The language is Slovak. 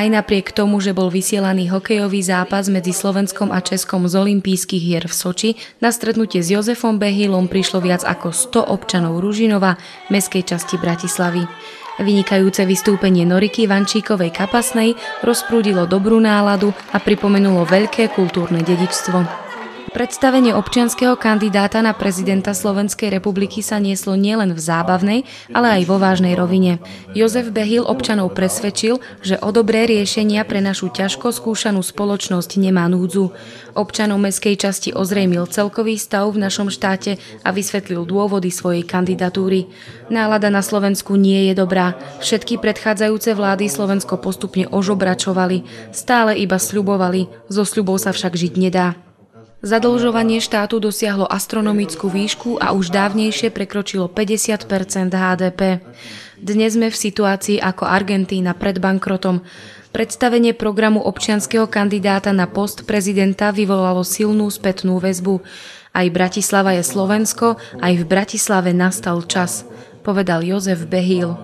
Aj napriek tomu, že bol vysielaný hokejový zápas medzi Slovenskom a Českom z olympijských hier v Soči, na stretnutie s Jozefom Behilom prišlo viac ako 100 občanov Ružinova, mestskej časti Bratislavy. Vynikajúce vystúpenie Noriky Vančíkovej Kapasnej rozprúdilo dobrú náladu a pripomenulo veľké kultúrne dedičstvo. Predstavenie občianskeho kandidáta na prezidenta Slovenskej republiky sa nieslo nielen v zábavnej, ale aj vo vážnej rovine. Jozef Behil občanov presvedčil, že o dobré riešenia pre našu ťažko skúšanú spoločnosť nemá núdzu. Občanom mestskej časti ozrejmil celkový stav v našom štáte a vysvetlil dôvody svojej kandidatúry. Nálada na Slovensku nie je dobrá. Všetky predchádzajúce vlády Slovensko postupne ožobračovali, stále iba sľubovali, zo sľubov sa však žiť nedá. Zadlžovanie štátu dosiahlo astronomickú výšku a už dávnejšie prekročilo 50% HDP. Dnes sme v situácii ako Argentína pred bankrotom. Predstavenie programu občianskeho kandidáta na post prezidenta vyvolalo silnú spätnú väzbu. Aj Bratislava je Slovensko, aj v Bratislave nastal čas, povedal Jozef Behil.